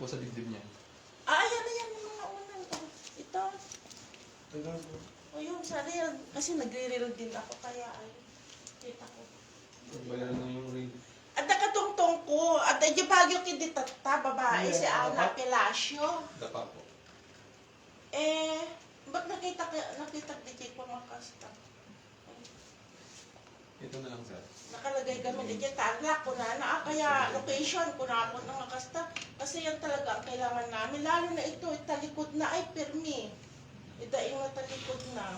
po sa dibdib niya. Ayan, ayan, yung mga unang. Ito. O yun, sa reel. Kasi nagre-reel din ako, kaya ay, kita ko. Bayaran na yung ring. At nakatungtong ko, at yung bagyo kiditata, babae, si Ana Pelacio. Dapa po. Ba't nakita di Jake Pamakasta? Ito na lang, sir. Nakalagay kami di Jake, tala ko na, kaya location ko na ako ng makasta. Kasi yan talaga ang kailangan namin. Lalo na ito, talikod na, ay permi. Idaing na talikod na.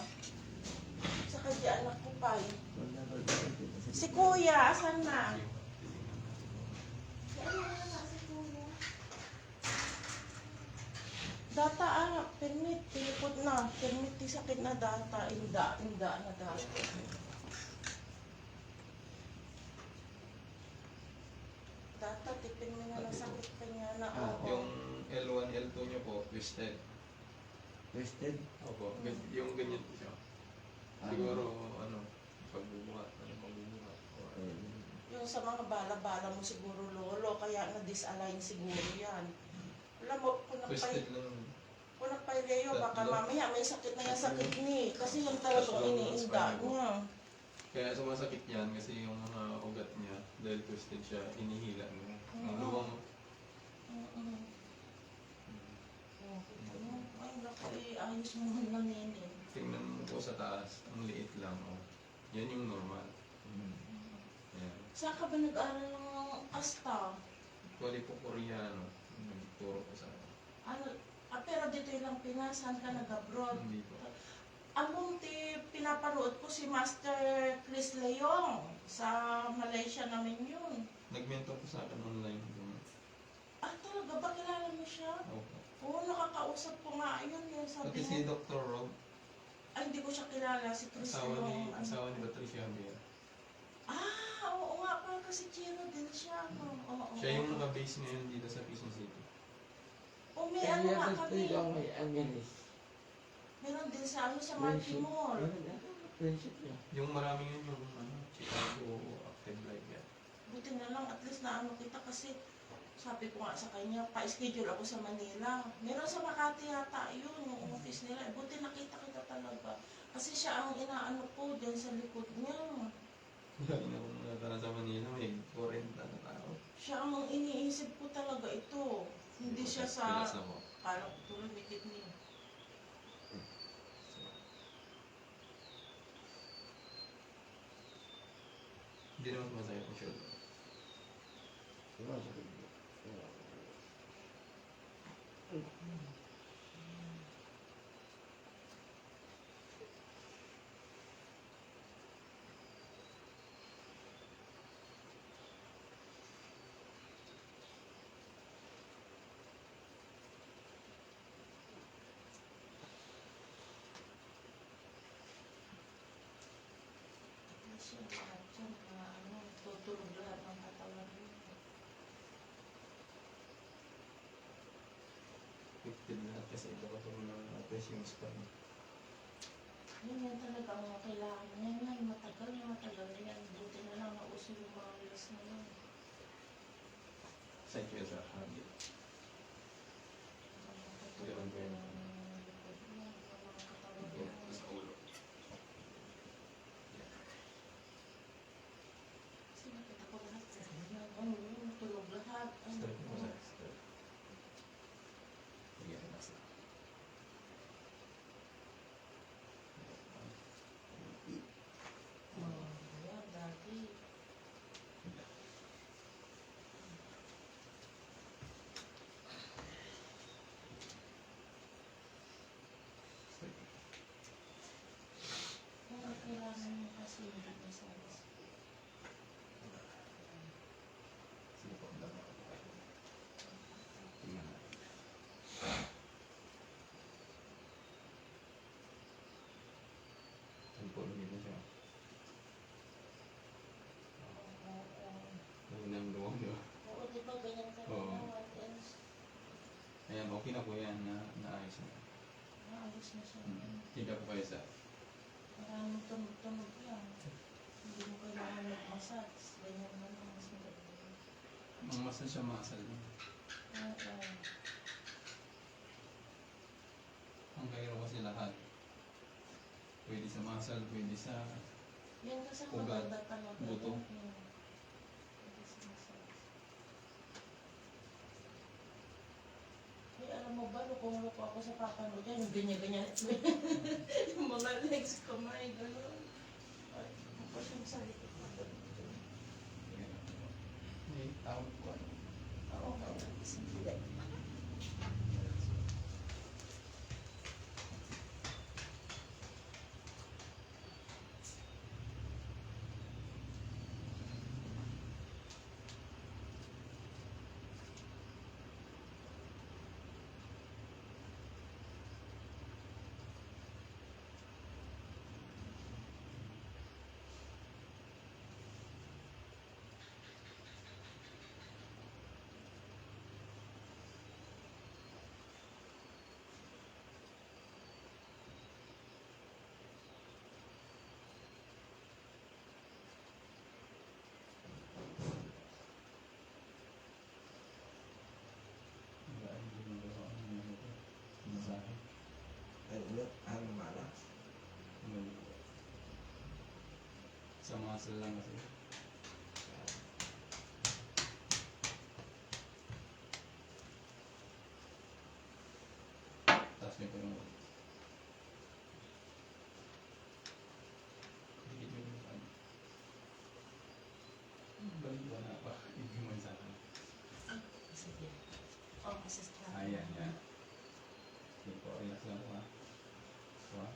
Saka di anak ko pa eh. Si Kuya, asan na? Data permit, tinikot na. Permit, sakit na data. Inda na data. Data, tipin mo na ng sakit pa niya na. Yung L1, L2 niyo po, twisted. Twisted? Opo, yung ganyan po siya. Siguro, pagbubuhat. Yung sa mga bala-bala mo siguro, lolo, kaya na-disalign siguro yan. Alam mo, kung Twisted lang. nagpaileo, baka mamaya may sakit na yan sa kidney. Kasi yung talagang iniinda niya. Kaya sumasakit yan kasi yung mga ugat niya, dahil twisted siya, hinihila niya. Ang luwang. Ay, naku, ayos mo na ninin. Tingnan mo po sa taas, ang liit lang. Oh. Yan yung normal. Yan. Saan ka ba nag-aaral ng asta? Actually po Koreano. Nagturo ko sa Pero dito lang Pinas, saan ka nag-abroad? Hindi po. Ang pinapanood ko si Master Chris Leong sa Malaysia namin yun. Nagmentor po sa akin online. Talaga ba kilala mo siya? Opo. Oo, nakakausap ko nga yun. Yung sabi Pati si Dr. Rob, ay hindi ko siya kilala, si Chris Leong. asawa ni Patricia Javier. Oo nga pala kasi Chino din siya. Oo. Siya yung naka-base ngayon dito sa Quezon City. May ano nga kami. May Angeles. Meron din sa Marty Mall. Friendship niya. Yung marami yun yung Chicago Active Life yan. Buti na lang, at least na kita kasi sabi ko nga sa kanya, pa-schedule ako sa Manila. Meron sa Makati yata yun, yung office nila. Buti nakita kita talaga. Kasi siya ang inaano ko dyan sa likod niya. Lagi na kung natara sa Manila, may 40 na tao. Siya ang iniisip ko talaga ito. Hindi siya sa... Pilas na po. Parang tuloy may kidney. Hindi naman masaya ang shoulder. Siya lahat dyan, tutulog lahat ng katawan niya. Affected lahat kasi ito katulong ng pressure yung spine. Yan talaga ang kailangan niya. Yan, matagal na yan. Buti na lang nauso yung mga reels na yun. Side ko sa habit. Ganun po yan. Sa ulo. Kasi nakita ko lahat. Tulog lahat. Start mo sa start. Sige, relax na. Ayan, dati. Ang kailangan niya kasi hindi ko sa Sige po, dama. Tingnan natin. Ang po, dito siya. Nang luwag, di ba? Oo, di ba ganyan ka Oo. na? What else? Ayan, okay na po yan. Naayos na. Naayos na siya. Higa po kayo sa... Maraming tunog-tunog yan. Hindi mo kailangan mag-massage. Ganyan naman ang mas maganda. Ang masan siya masal. Oo. muscle, pwede sa Yan kasi Ugat, maganda talaga. buto. Ay, alam mo ba, lukong-luko ako sa papanood yan, yung ganyan-ganyan. Yung mga legs, kamay, gano'n. Ay, ako siyang sa likod. may tawag ko. Oo, sige. Ano? Ano mala? Sa muscle lang kasi. Tapos may parang dikit mo yung ano. Balik ba na pa? Hindi mo sa akin. Sige. Oo, assistant. Ayan, yan. Sige po, relax lang po ha. One.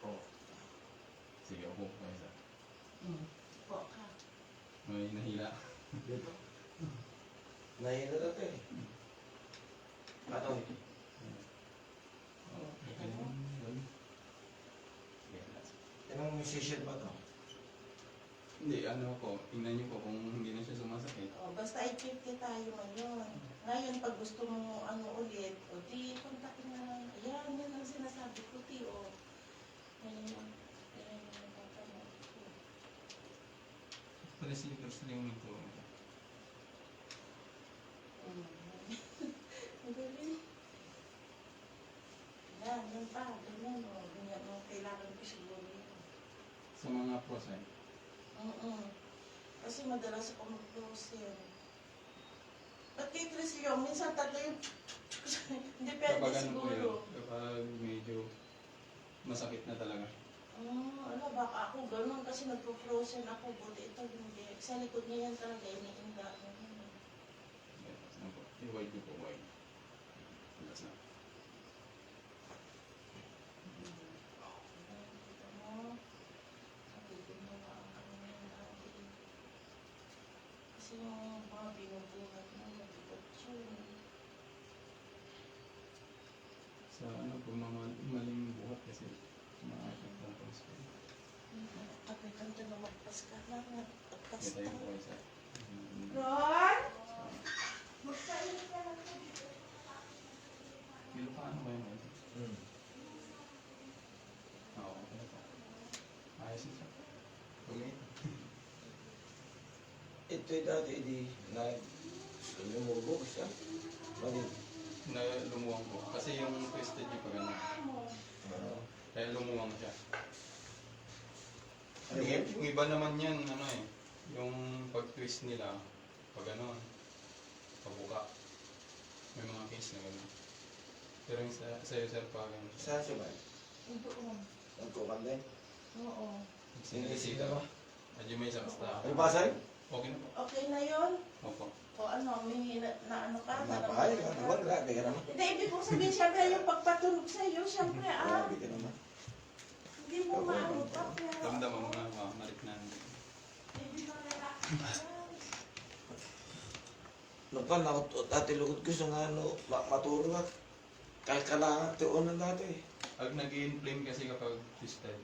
Oh. Sige, upo po isa. Po ka. May nahila. Dito. Nahila na ito eh. Patong. Oh, okay naman. Yun. Sige, relax. Anong musician ba ito? Hindi, ano po, tingnan niyo po kung hindi na siya sumasakit. O, basta i-50 tayo ngayon. Ngayon, pag gusto mo ulit, o di, kontakin na lang. Ayan, yan ang sinasabi ko, ti, o. Ayan yung tatanong ko. Procedures lang ito. Ang galing. Yan pa, ganyan, o. Ganyan, o. Kailangan ko siguro yun. Sa mga pros eh. Kasi madalas ako mag-close yan. Ba't kay Chris yung minsan tatlo yung depende Kapag ano po yun, siguro. kapag medyo masakit na talaga. Ano, baka ako ganun kasi nagpo-frozen ako. Buti ito hindi. Sa likod niya yan talaga, iniinda ko. Relax na po. I-wide niyo po, wide. Relax na. Kita mo, sabi ko na nga ang kanya natin. Kasi yung mga binubuhat mo, mabigat yun. Sa ano po, mga maling buhat kasi makakit na po sa Kapag kanta na magpas ka lang, magpas Kaya tayo ka. po isa. Ron? Magpainit ka lang po dito. Kilo pa ano ba yun? Hmm. Oo, okay po. Ayos na siya. Kumit. Ito'y dati di na lumubog siya. Mali. Na lumuwang po. Kasi yung twisted niya pag ano. Kaya lumuwang siya. Ano yun? Yung iba naman yan, ano eh. Yung pag-twist nila, pag ano, pabuka. May mga case na gano'n. Pero yung sa'yo, sir, pag ano. Saan siya ba? Doon. Nagkukan din? Oo. Sinisita ba? Medyo may isang basta. Ano ba sa'yo? Okay na po. Okay na yun? Opo. O ano, may na ano ka? Napakaya ka naman. Grabe ka naman. Hindi, ibig kong sabihin, syempre yung pagpatunog sa'yo, syempre Grabe ka naman. hindi mo maano pa, pero... Ramdaman mo nga, marik na. Hindi mo relax. Napan ako dati lugod ko sa nga ano, maturo at kahit kailangan tuunan dati. Pag nag-inflame kasi kapag twisted.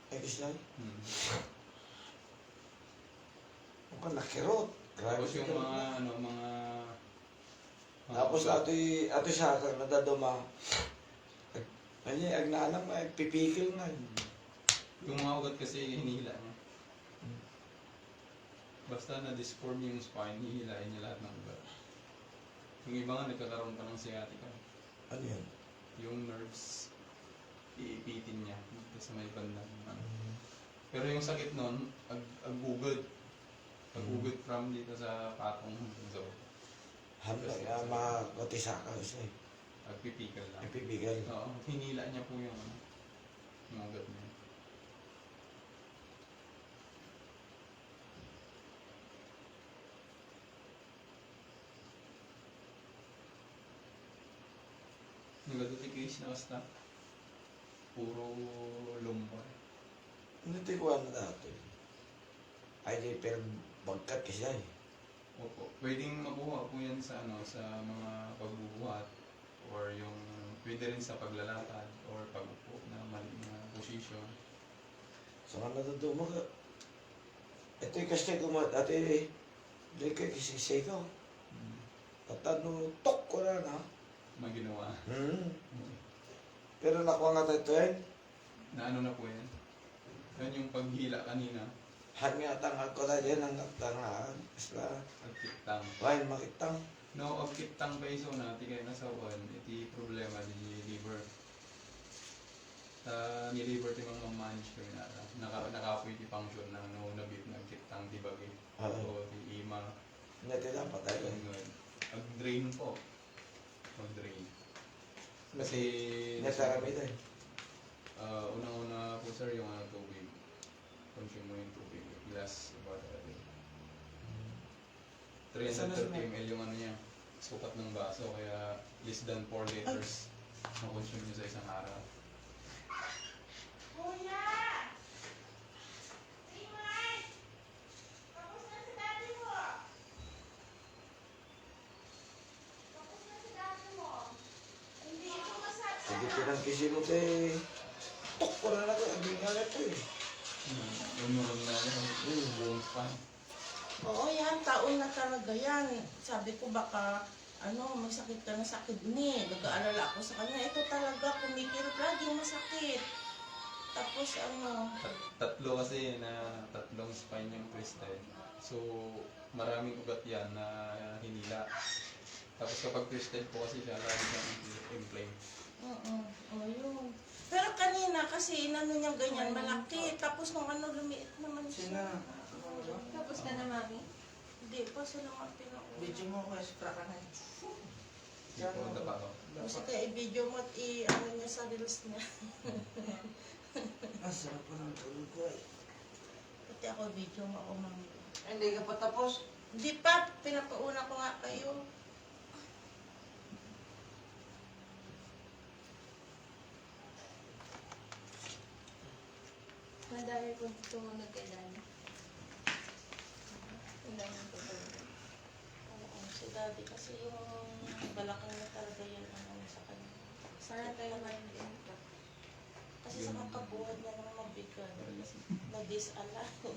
Ay, gusto na. Hmm. Mukhang nakirot. Grabe Tapos yung ka mga, naman. ano, mga... Tapos ato siya, kag nadaduma. Kanya, agnanang, pipikil na. Yung mga ugat kasi hinihila niya. Basta na-disform yung spine, hihilain niya lahat ng ugat. Yung iba nga nagkakaroon pa ng sciatica. Ano yan? Yung nerves, iipitin niya dito sa may banda. Pero yung sakit nun, agugod. Agugod from dito sa patong. So, Handa nga makotisaka siya eh. agpipikal lang. Ipibigay. Oo, hinila niya po yung yung ugat niya. Nagatutikis na basta. Puro lumbar. Hindi ko ano dati. Ay, di, pero bagkat kasi siya eh. Opo. Pwedeng makuha po yan sa sa mga pagbubuhat or yung pwede rin sa paglalakad or pag-upo na mali na position. So nga natutuma ka. Ito yung kasi kumat, ate, di ka kisisay ko. At ano, tok ko na na. Maginawa. Pero nakuha nga tayo ito eh. Na ano na po yan? Yan yung paghila kanina. Hanya tanggal ko na dyan ang tangan. Isla, Agkitang. why makitang. No, agkitang pa iso na, di kayo nasawan. Iti problema di liver. Ni liver ti mga manage ko na. Nakapoy ti function na no nabit na agkitang di bagi. O di ima. Hindi dapat tayo. Ag-drain po. Mag-drain. Kasi Hindi tarami tayo. unang-una po sir yung tubig. Consume mo yung tubig. Glass about 330 ml yung ano niya. Sukat ng baso. Kaya less than 4 liters na-consume nyo sa isang araw. Kuya! Iman! Tapos na si daddy mo! Tapos na si daddy mo! Hindi ito masabi. Sige, pinangkisi mo tayo. Tok ko na ako. Ang gingalit ko eh. Umuron na yan. Buong spine. Oo, yan. Taon na talaga yan. Sabi ko baka, may sakit ka na sa kidney. Nag-aalala ako sa kanya. Ito talaga, kumikirot lagi masakit. Tapos Tatlo kasi na tatlong spine yung twisted. So, maraming ugat yan na hinila. Tapos kapag twisted po kasi siya, lagi siyang inflame. yun. Pero kanina kasi inano niya ganyan, malaki. Tapos nung lumiit naman siya. Tapos ka na, mami? Hindi pa sila nga pinauwi. Video mo ko, espra ka na. Hindi po, dapa ko. Kasi kaya i-video mo at i-ano niya sa reels niya. Ang sarap pa ng tulog ko eh. Pati ako video mo ako mami. Hindi ka pa tapos. Hindi pa, pinapauna ko nga kayo. Madami po tumunod kay Dani. Ang dami po tumunod. Oo, si daddy kasi yung balakang na talaga yan sa kanya. Sana tayo maintain ka. Kasi sa kakabuhan niya ng mabigat, na-disallow.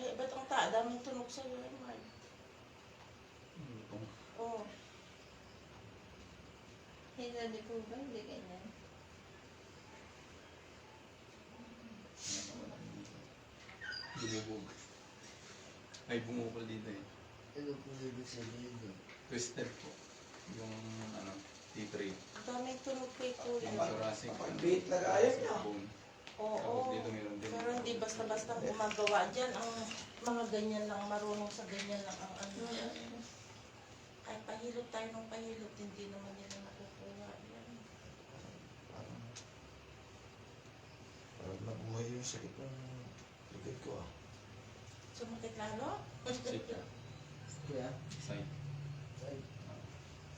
Ay, ba't ang daming tunog sa'yo, Mark? Oo. Hindi po ba? Hindi ganyan. Bumubog. Ay, bumubog dito eh. Ano kung ibig sabihin doon? Twisted po. Yung T3. Ang daming tunog kay Kuya. Yung thoracic. Pag-beat na ayaw niya. bone. Oo. Tapos dito meron din. Pero hindi basta-basta gumagawa dyan. Ang mga ganyan lang, marunong sa ganyan lang ang ano. Ay, pahilot tayo ng pahilot, hindi naman nila nakukuha yan. Parang nabuhay yung sakit ng likod ko ah. Sumakit lalo? Sip ka. Kuya? Side.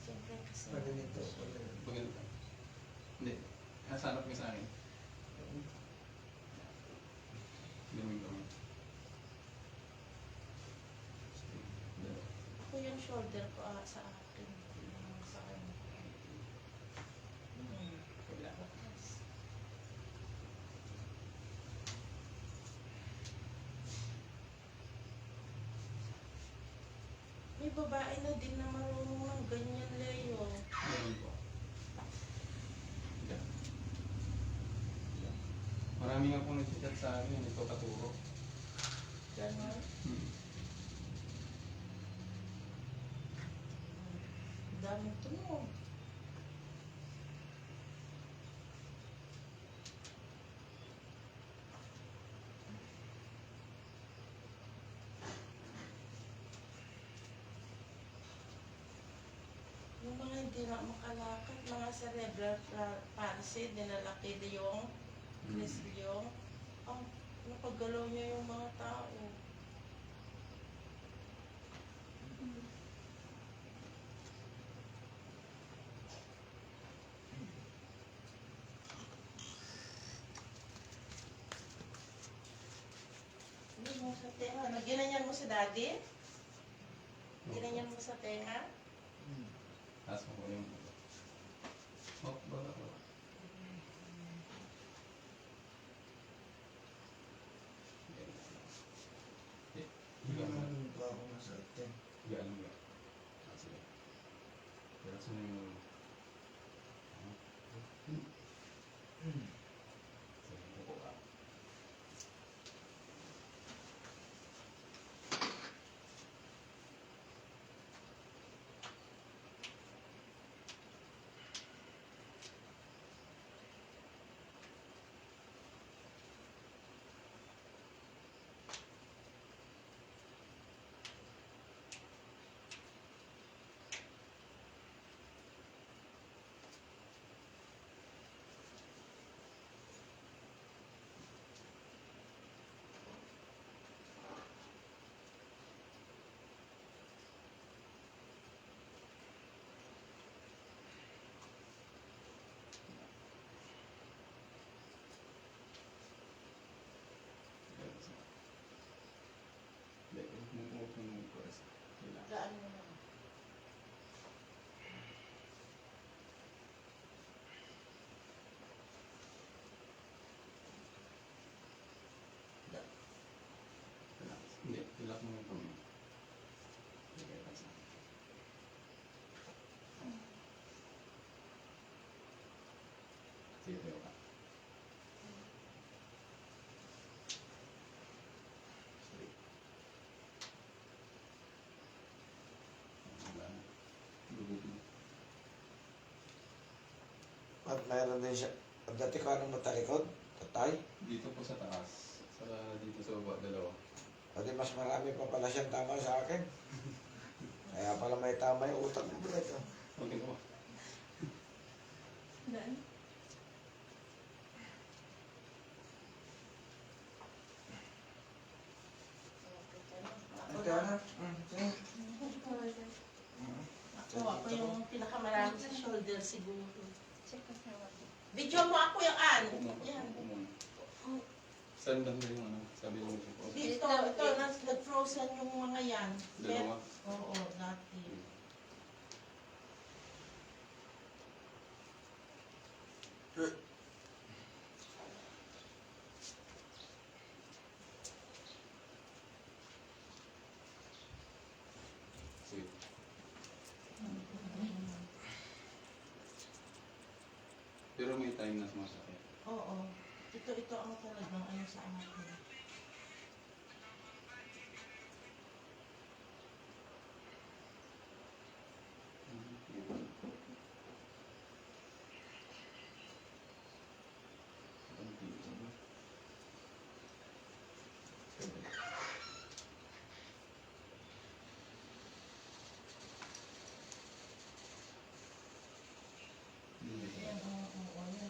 Siyempre kasi. Pag ganito. Pagano ka? Hindi. Nasa harap ka sa akin. Luming kami. Ako yung shoulder ko sa akin. Yung sa kanya. Kabila. May babae na din na marunong ng ganyan, Leo. Ganun po. Yan. Yan. Marami nga pong nag-chat sa akin, ito katuro. Ganon. Ang daming tunog. Yung mga hindi na makalakad, mga cerebral palsy, dinalaki na yung Chris yung napagalaw niya yung mga tao. Ano mo sa tenga? Ginanyan mo sa daddy? Ginanyan mo sa tenga? Taas mo po yung... Oh, bala, bala. Eh, higa mo. Ano ba ako nasa atin? Higa lang ba? Ah, sige. Relax mo yung... Sige, upo ka. Relax mo. Hindi, huwag mong press. Relax. Gaan mo na. Relax. Hindi, relax mo yung pamilya. Sige, relax mo. Sige, tayo ka. Sorry. Wala na. Lubog mo. At mayroon din siya. At dati ko anong matalikod? Tatay? Dito po sa taas. Sa dito sa baba, dalawa. Pati mas marami pa pala siyang tama sa akin. Kaya pala may tama yung utak mo pala ito. Okay po. Dan? Ito na. Ako yung pinakamarami sa shoulder siguro. Check ko sa wala. Video mo ako yung an. Upo mo. Yan. Upo mo. Saan banda yung ano? Sabi mo siya po. Dito, ito, nag-frozen yung mga yan. Dalawa. Oo, dati. Sige. Pero may time na sumasakit. Oo. Ito ang talagang ano sa anak ko. Yan, oo, yan, oo.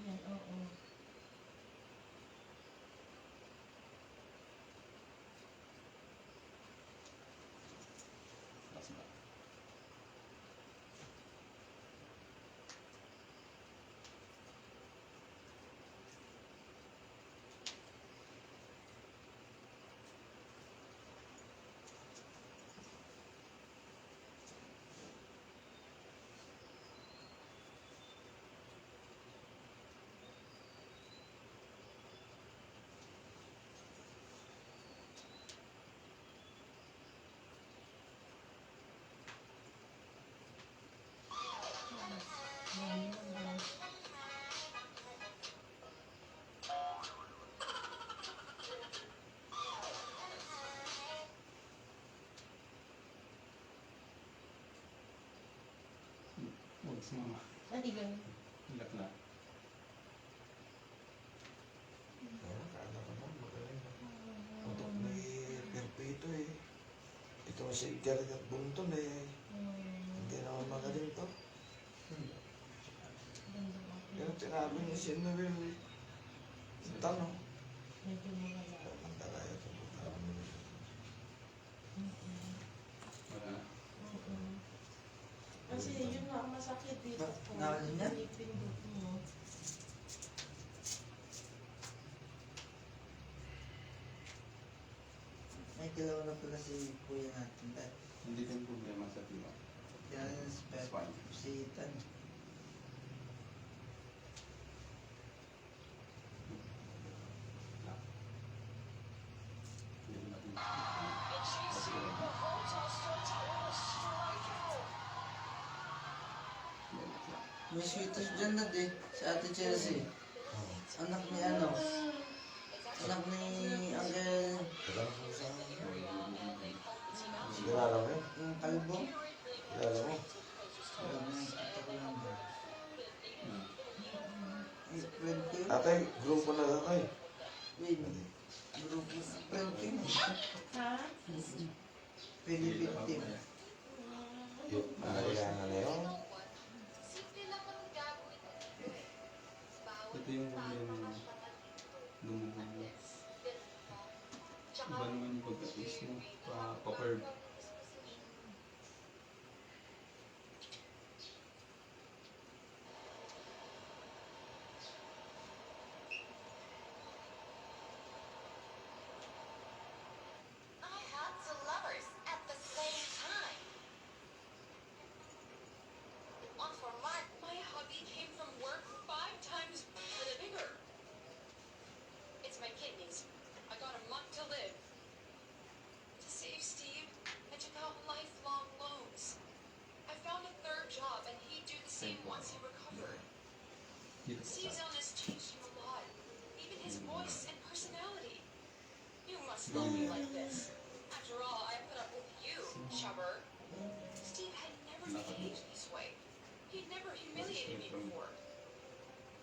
Yan, oo. Natigan. Hilak na. Kala ko naman, magaling. Putok ni Perpeto eh. Ito si Edgar at Bunton eh. Hindi naman magaling to. Pero tinabi niya si Noel eh. Tanong. Medyo maganda. Ang talaga ito. Wala na. Kasi yun nga ang masakit dito. Nakalim na? Pinipindot mo. May kilaw na pala si kuya natin dahil. Hindi ko yung problema sa tiwa. Yan yung Spine. si Tan. Hindi ko na kasi May sweetest dyan na di. Si Ate Chelsea. Anak ni ano? Anak ni Uncle Alam ko sa kilala mo yun? yung kalbo. Kilala mo? Alam mo yung ito ko lang ba? Ay, friend ko yun. Ate, grupo na lang kayo. Wait. Grupo. Friend ko yun. Ha? Philippine team. Yung Mariana na yun. ito yung problema mo. Lumububo. Iba naman yung pagka-taste mo. Pa-curve. I had the lovers at the same time. On for Mark, my hubby came from work 5 times bigger. It's my kidneys. I got a month to live. To save Steve, I took out lifelong loans. I found a 3rd job and he'd do the same once he recovered. Dito Steve's sa illness changed him a lot. Even his voice and personality. You must love me like this. After all, I put up with you, chubber. Steve had never behaved this way. He'd never humiliated me before.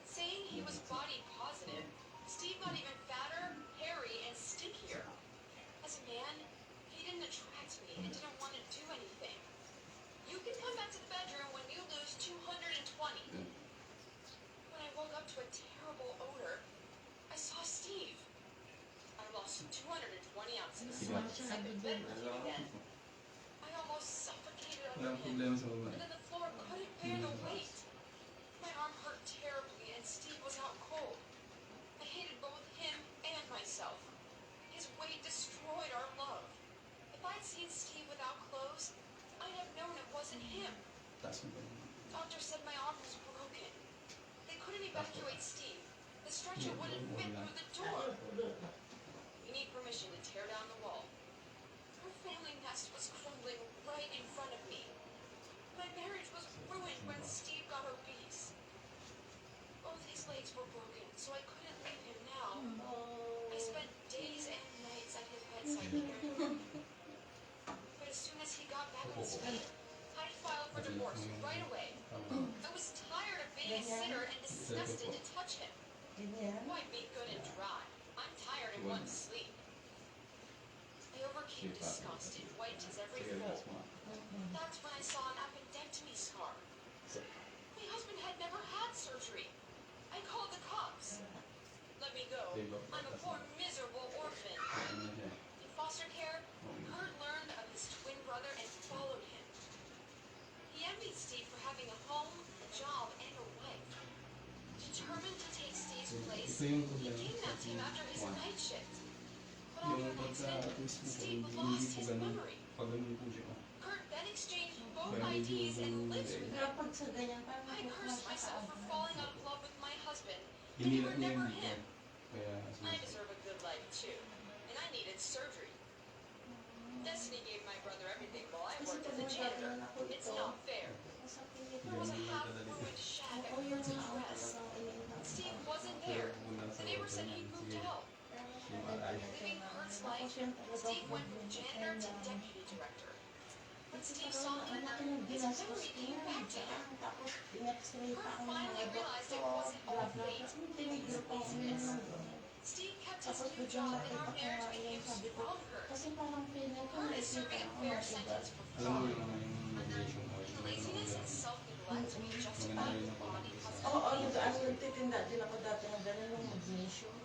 Saying he was body positive, Steve got even fatter, hairy, and stinkier. As a man, he didn't attract me and didn't want to do anything. You can come back to the bedroom when you lose 220. When I woke up to a terrible odor, I saw Steve. I lost 220 ounces. I could bed with you again. I almost suffocated under walang him. problema sa babae. And then the floor couldn't bear the weight. My arm hurt terribly and Steve was out cold. I hated both him and myself. His weight destroyed our love. If I'd seen Steve without clothes, I'd have known it wasn't him. Taas mo ba yun? Doctor said my arm was broken. They couldn't evacuate Steve. The stretcher wouldn't fit through the door. We need permission to tear down the wall. Our family nest was crumbling right in front of me. My marriage was ruined when Steve got obese. Both his legs were broken, so I couldn't leave him now. I spent days and nights at his bedside caring for him. But as soon as he got back on his feet, I filed for divorce right away. I was tired of being a sitter and disgusted to touch him. Ganyan. Why be good and dry? I'm tired and want to sleep. I overcame disgust and wiped his every Sige, fold. taas mo. That's when I saw an appendectomy scar. My husband had never had surgery. I called the cops. Let me go. I'm a poor, miserable orphan. Ano na siya? In foster care, Kurt learned of his twin brother and followed him. He envied Steve for having a home, a job, and a wife. Determined to take Steve's place, Ito yung he problema kidnapped sa him after his one. night shift. But after Yung an accident, pagka-twist mo po, Steve hindi lost po his ganun. memory. Pag ganun po siya. Kurt then exchanged both Kaya medyo IDs and lives with Kaya him. pag sa ganyan, parang I cursed myself for falling out of love with my husband. And you Hinilak were niya never yung him. Kaya I deserve a good life too. And I needed surgery. Destiny gave my brother everything while I Kasi worked as a pag janitor. nagkakaroon ako It's ito, not fair. masakit There ito. was a half-ruined shack at Oo, yun Kurt's nga ang address. talagang iniintay. Steve wasn't Pero there. kung nasa The neighbor said order he'd niyan, moved sige. out. MRI. Living Kurt's Tapos life, yung talagang Steve went from janitor to deputy director. But Steve saw him in them, his memory came back to him. Tapos, in-x-ray pa ang mga Finally realized it doktor, wasn't bla all bla bla. fate. Tinigil ko ang uminom. Steve kept his Tapos new biglang job and nakita our ko marriage nga became yun, sabi ko, stronger. kasi parang feeling ko Ernest nakikita serving a ko fair ng iba. sentence for Alam mo fraud. yung mga yung magnesium oil. The laziness and self-neglect we justify Maganda with rin the ako body mag-isa. causes Oo, disease. nagtitinda din ako dati ng gano'n yung magnesium.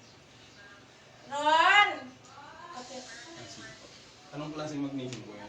Ron! Kasi, Ah, sige po. Anong klaseng magnesium po yan?